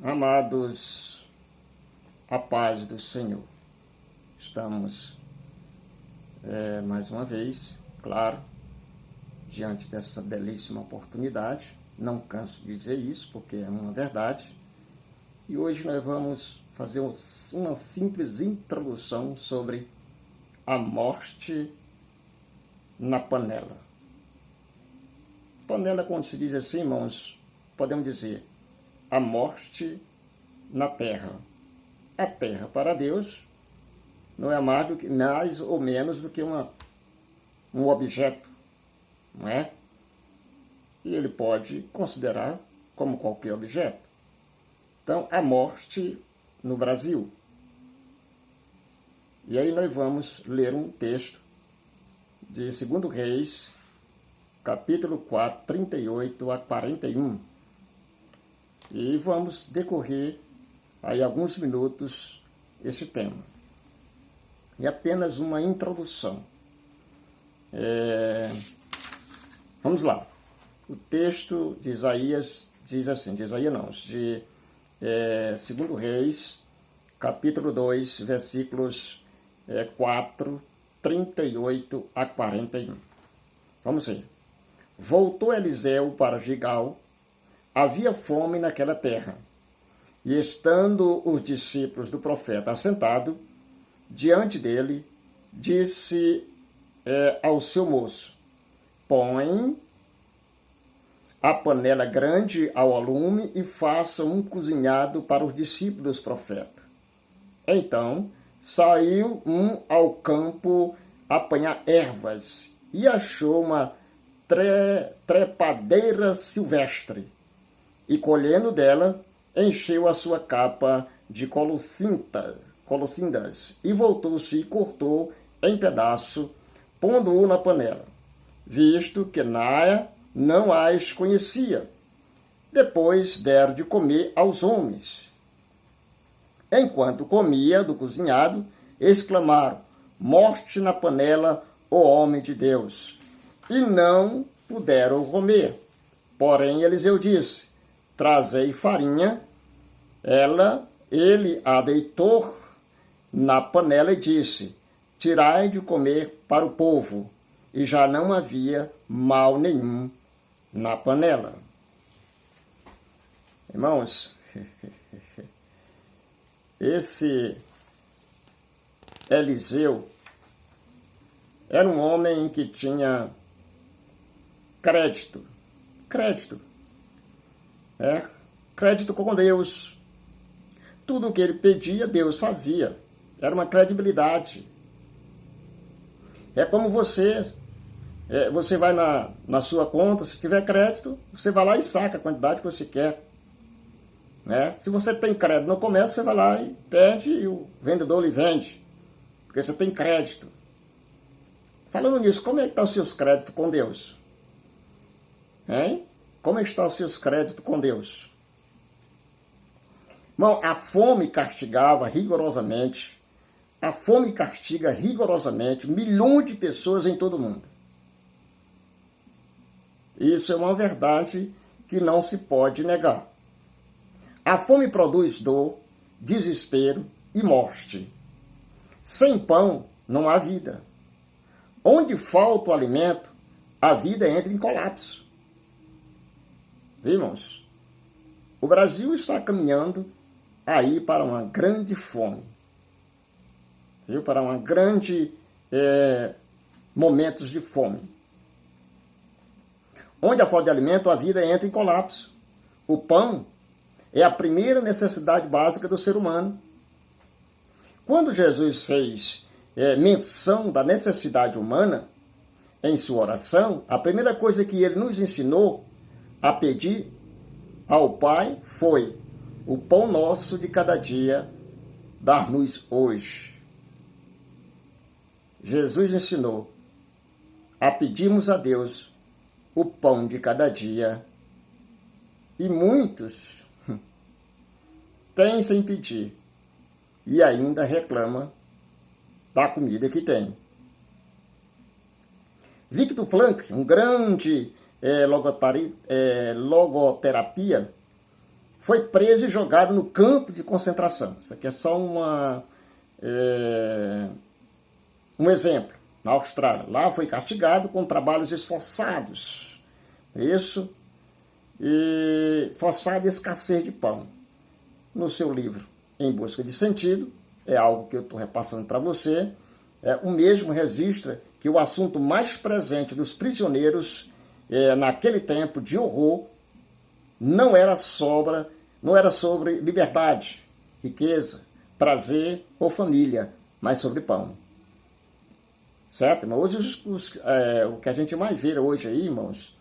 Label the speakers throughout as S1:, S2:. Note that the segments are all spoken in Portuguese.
S1: Amados, a paz do Senhor. Estamos mais uma vez, claro, diante dessa belíssima oportunidade. Não canso de dizer isso, porque é uma verdade. E hoje nós vamos fazer uma simples introdução sobre a morte na panela. Panela, quando se diz assim, irmãos, podemos dizer a morte na terra. A terra para Deus não é mais ou menos do que um objeto, não é? E ele pode considerar como qualquer objeto. Então, a morte no Brasil. E aí nós vamos ler um texto de 2 Reis, capítulo 4, 38 a 41. E vamos decorrer aí alguns minutos esse tema. E apenas uma introdução. Vamos lá. O texto de Isaías diz assim, de 2 Reis, capítulo 2, versículos 4, 38 a 41. Vamos ver. Voltou Eliseu para Gigal. Havia fome naquela terra. E estando os discípulos do profeta assentados diante dele, disse ao seu moço: põe a panela grande ao lume e faça um cozinhado para os discípulos do profeta. Então saiu um ao campo apanhar ervas e achou uma trepadeira silvestre e, colhendo dela, encheu a sua capa de colossindas e voltou-se e cortou em pedaço, pondo-o na panela, visto que Naia não as conhecia. Depois deram de comer aos homens. Enquanto comia do cozinhado, exclamaram: morte na panela, ó homem de Deus! E não puderam comer. Porém, Eliseu disse: trazei farinha. Ele a deitou na panela e disse: tirai de comer para o povo. E já não havia mal nenhum na panela. Irmãos, esse Eliseu era um homem que tinha crédito com Deus. Tudo o que ele pedia, Deus fazia. Era uma credibilidade. É como você vai na sua conta, se tiver crédito, você vai lá e saca a quantidade que você quer. Se você tem crédito no comércio, você vai lá e pede e o vendedor lhe vende, porque você tem crédito. Falando nisso, como é que estão os seus créditos com Deus? Como é que estão os seus créditos com Deus? Irmão, a fome castigava rigorosamente. A fome castiga rigorosamente milhões de pessoas em todo o mundo. Isso é uma verdade que não se pode negar. A fome produz dor, desespero e morte. Sem pão não há vida. Onde falta o alimento, a vida entra em colapso. Irmãos, o Brasil está caminhando aí para uma grande fome. Para uma grande momentos de fome. Onde há falta de alimento, a vida entra em colapso. O pão é a primeira necessidade básica do ser humano. Quando Jesus fez menção da necessidade humana em sua oração, a primeira coisa que ele nos ensinou a pedir ao Pai foi: o pão nosso de cada dia, dar-nos hoje. Jesus ensinou a pedirmos a Deus o pão de cada dia. E muitos têm sem pedir e ainda reclamam da comida que tem. Victor Frankl, um grande logoterapia, foi preso e jogado no campo de concentração. Isso aqui é só um exemplo. Na Austrália, lá foi castigado com trabalhos esforçados. Isso, e forçada escassez de pão. No seu livro Em Busca de Sentido, é algo que eu estou repassando para você, o mesmo registra que o assunto mais presente dos prisioneiros naquele tempo de horror não era sobre liberdade, riqueza, prazer ou família, mas sobre pão. Certo? Mas hoje o que a gente mais vê hoje aí, irmãos,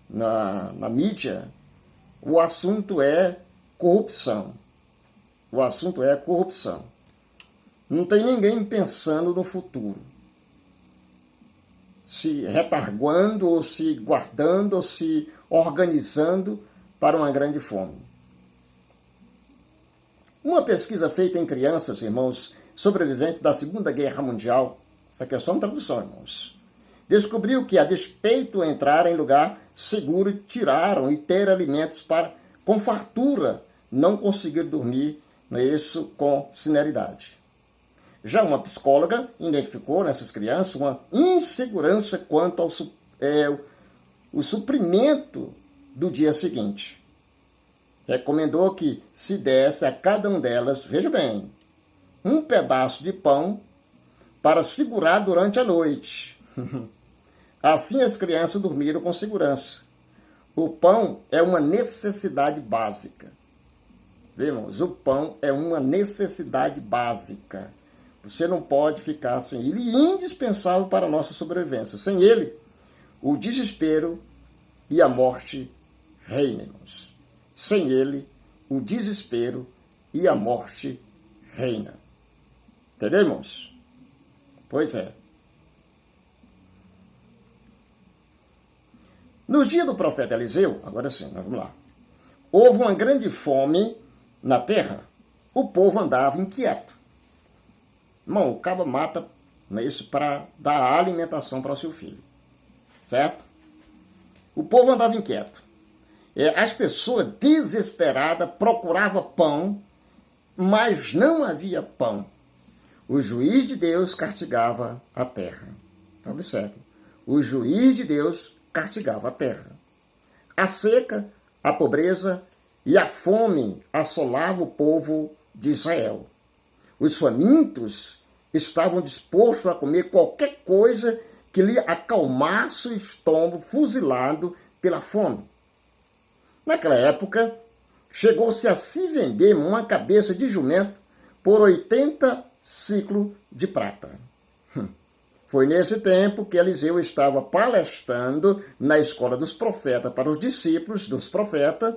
S1: na mídia, o assunto é corrupção. O assunto é corrupção. Não tem ninguém pensando no futuro. Se retarguando, ou se guardando, ou se organizando para uma grande fome. Uma pesquisa feita em crianças, irmãos, sobreviventes da Segunda Guerra Mundial, isso aqui é só uma tradução, irmãos, descobriu que, a despeito de entrar em lugar seguro, tiraram e ter alimentos com fartura, não conseguiram dormir, isso com celeridade. Já uma psicóloga identificou nessas crianças uma insegurança quanto ao suprimento do dia seguinte. Recomendou que se desse a cada uma delas, veja bem, um pedaço de pão para segurar durante a noite. Assim as crianças dormiram com segurança. O pão é uma necessidade básica. Irmãos, o pão é uma necessidade básica. Você não pode ficar sem ele, e indispensável para a nossa sobrevivência. Sem ele, o desespero e a morte reinam, irmãos. Sem ele, o desespero e a morte reinam. Entendeu, irmãos? Pois é. Nos dias do profeta Eliseu, agora sim, vamos lá. Houve uma grande fome na terra. O povo andava inquieto. Irmão, o cabo mata isso para dar alimentação para o seu filho. Certo? O povo andava inquieto. As pessoas desesperadas procuravam pão, mas não havia pão. O juiz de Deus castigava a terra. Observe. O juiz de Deus castigava a terra. A seca, a pobreza e a fome assolavam o povo de Israel. Os famintos estavam dispostos a comer qualquer coisa que lhe acalmasse o estômago fuzilado pela fome. Naquela época, chegou-se a se vender uma cabeça de jumento por 80 ciclos de prata. Foi nesse tempo que Eliseu estava palestrando na escola dos profetas para os discípulos dos profetas.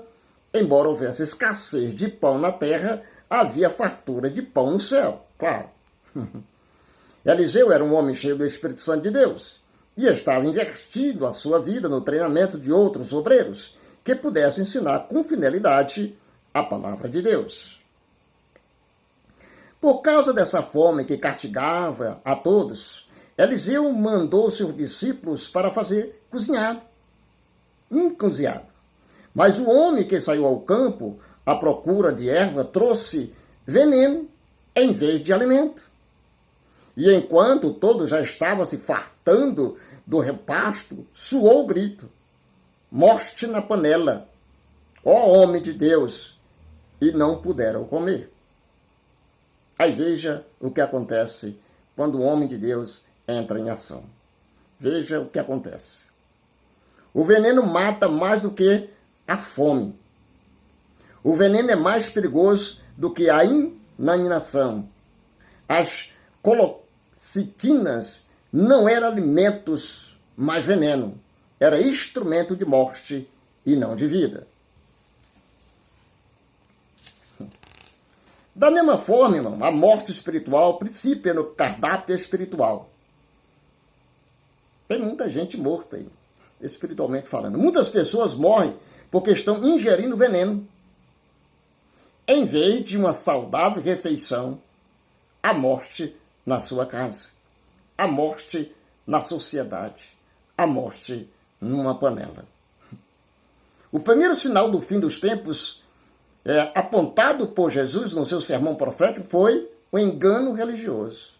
S1: Embora houvesse escassez de pão na terra, havia fartura de pão no céu, claro. Eliseu era um homem cheio do Espírito Santo de Deus e estava investindo a sua vida no treinamento de outros obreiros que pudessem ensinar com fidelidade a palavra de Deus. Por causa dessa fome que castigava a todos, Eliseu mandou seus discípulos para fazer cozinhado. Mas o homem que saiu ao campo à procura de erva trouxe veneno em vez de alimento. E enquanto todos já estavam se fartando do repasto, soou o grito: morte na panela, ó homem de Deus! E não puderam comer. Aí veja o que acontece quando o homem de Deus entra em ação. Veja o que acontece. O veneno mata mais do que a fome. O veneno é mais perigoso do que a inanição. As colocitinas não eram alimentos, mas veneno. Era instrumento de morte e não de vida. Da mesma forma, irmão, a morte espiritual princípio no cardápio espiritual. Tem muita gente morta aí, espiritualmente falando. Muitas pessoas morrem porque estão ingerindo veneno. Em vez de uma saudável refeição, a morte na sua casa, a morte na sociedade, a morte numa panela. O primeiro sinal do fim dos tempos apontado por Jesus no seu sermão profético foi o engano religioso.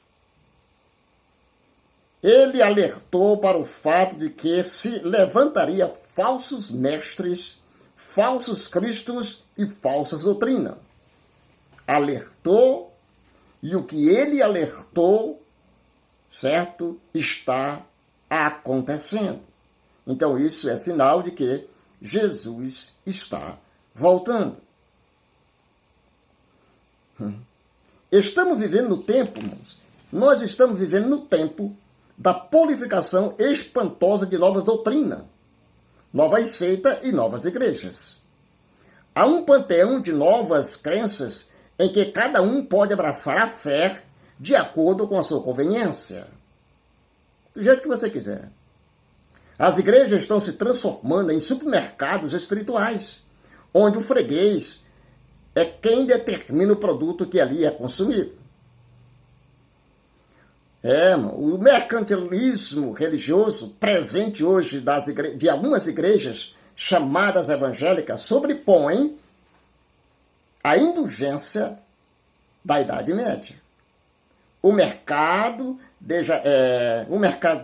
S1: Ele alertou para o fato de que se levantaria falsos mestres, falsos cristos e falsas doutrinas. Alertou, e o que ele alertou, certo, está acontecendo. Então isso é sinal de que Jesus está voltando. Estamos vivendo no tempo, irmãos. Nós estamos vivendo no tempo da prolificação espantosa de novas doutrinas, novas seitas e novas igrejas. Há um panteão de novas crenças em que cada um pode abraçar a fé de acordo com a sua conveniência, do jeito que você quiser. As igrejas estão se transformando em supermercados espirituais, onde o freguês é quem determina o produto que ali é consumido. O mercantilismo religioso presente hoje de algumas igrejas chamadas evangélicas sobrepõe a indulgência da Idade Média. O mercado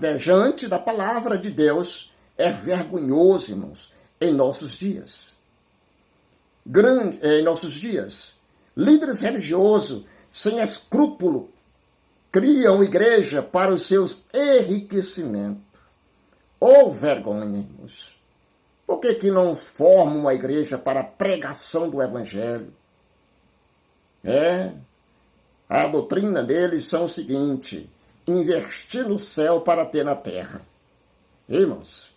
S1: dejante da palavra de Deus é vergonhoso, irmãos, em nossos dias. Em nossos dias, líderes religiosos sem escrúpulo criam igreja para os seus enriquecimentos. Ô vergonha, irmãos! Por que não formam uma igreja para a pregação do Evangelho? A doutrina deles são o seguinte: investir no céu para ter na terra. Irmãos?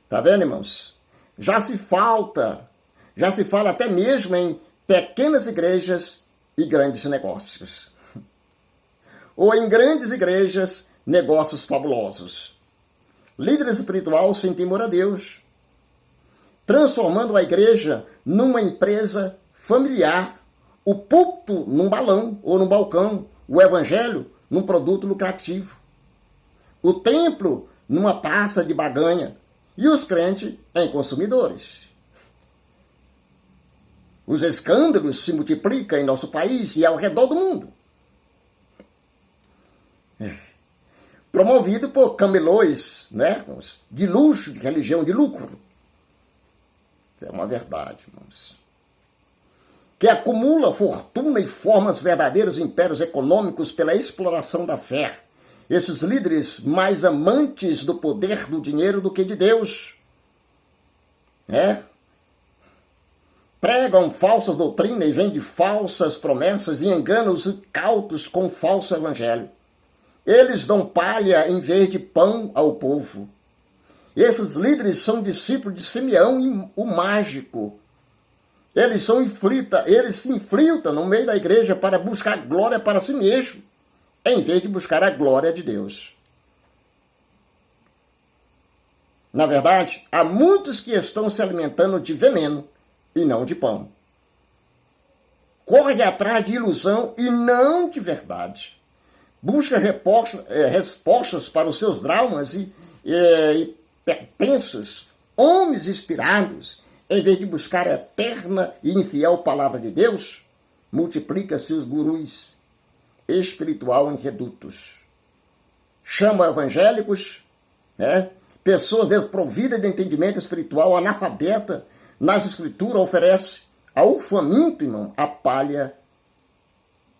S1: Tá vendo, irmãos? Já se fala até mesmo em pequenas igrejas e grandes negócios. Ou em grandes igrejas, negócios fabulosos. Líder espiritual sem temor a Deus, transformando a igreja numa empresa familiar, o púlpito num balão ou num balcão, o evangelho num produto lucrativo, o templo numa praça de baganha e os crentes em consumidores. Os escândalos se multiplicam em nosso país e ao redor do mundo. Promovido por camelôs, de luxo, de religião de lucro. É uma verdade, irmãos. Que acumula fortuna e forma os verdadeiros impérios econômicos pela exploração da fé. Esses líderes mais amantes do poder do dinheiro do que de Deus. Pregam falsas doutrinas e vendem falsas promessas e enganam os incautos com o falso evangelho. Eles dão palha em vez de pão ao povo. Esses líderes são discípulos de Simeão e o mágico. Eles se infiltram no meio da igreja para buscar glória para si mesmo, em vez de buscar a glória de Deus. Na verdade, há muitos que estão se alimentando de veneno e não de pão. Corre atrás de ilusão e não de verdade. Busca respostas para os seus traumas e pertenços, homens inspirados, em vez de buscar a eterna e infiel palavra de Deus, multiplica-se os gurus espiritual em redutos. Chama evangélicos, pessoas desprovidas de entendimento espiritual, analfabeta, nas escrituras oferece ao faminto, irmão, a palha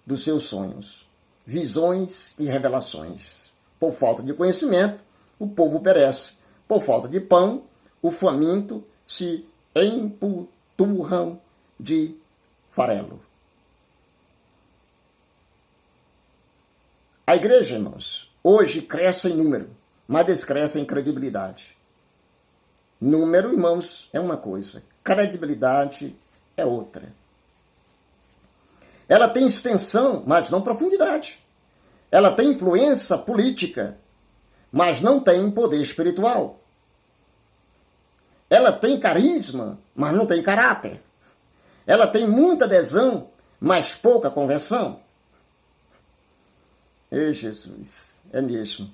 S1: dos seus sonhos, visões e revelações. Por falta de conhecimento, o povo perece. Por falta de pão, o faminto se emputurram de farelo. A igreja, irmãos, hoje cresce em número, mas descresce em credibilidade. Número, irmãos, é uma coisa, credibilidade é outra. Ela tem extensão, mas não profundidade. Ela tem influência política, mas não tem poder espiritual. Ela tem carisma, mas não tem caráter. Ela tem muita adesão, mas pouca conversão. Ei, Jesus, é mesmo.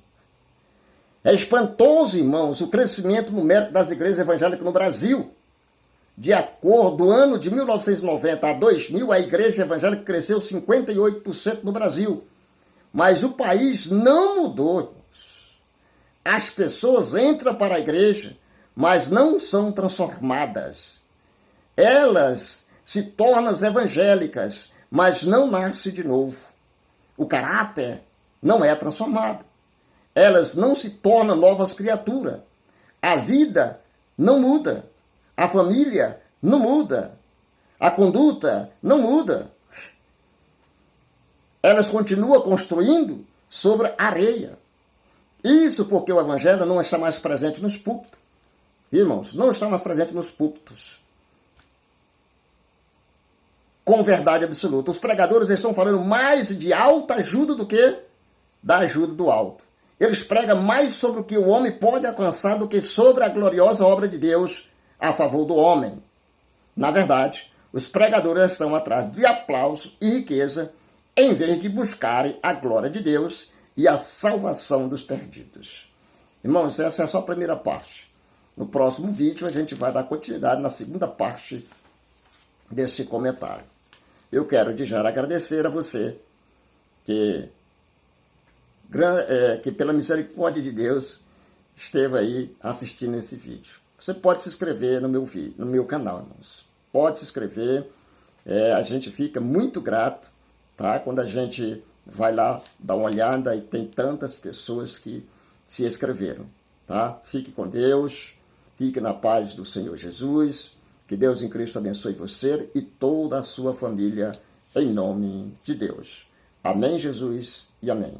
S1: É espantoso, irmãos, o crescimento numérico das igrejas evangélicas no Brasil. de acordo do ano de 1990 a 2000, a igreja evangélica cresceu 58% no Brasil. Mas o país não mudou. As pessoas entram para a igreja, mas não são transformadas. Elas se tornam evangélicas, mas não nascem de novo. O caráter não é transformado. Elas não se tornam novas criaturas. A vida não muda. A família não muda. A conduta não muda. Elas continuam construindo sobre areia. Isso porque o evangelho não está mais presente nos púlpitos. Irmãos, não está mais presente nos púlpitos. Com verdade absoluta. Os pregadores estão falando mais de alta ajuda do que da ajuda do alto. Eles pregam mais sobre o que o homem pode alcançar do que sobre a gloriosa obra de Deus a favor do homem. Na verdade, os pregadores estão atrás de aplauso e riqueza, em vez de buscarem a glória de Deus e a salvação dos perdidos. Irmãos, essa é só a primeira parte. No próximo vídeo, a gente vai dar continuidade na segunda parte desse comentário. Eu quero de já agradecer a você que pela misericórdia de Deus esteve aí assistindo esse vídeo. Você pode se inscrever no meu canal, irmãos. Pode se inscrever. A gente fica muito grato, tá? Quando a gente vai lá dar uma olhada e tem tantas pessoas que se inscreveram, tá? Fique com Deus, fique na paz do Senhor Jesus. Que Deus em Cristo abençoe você e toda a sua família, em nome de Deus. Amém, Jesus, e amém.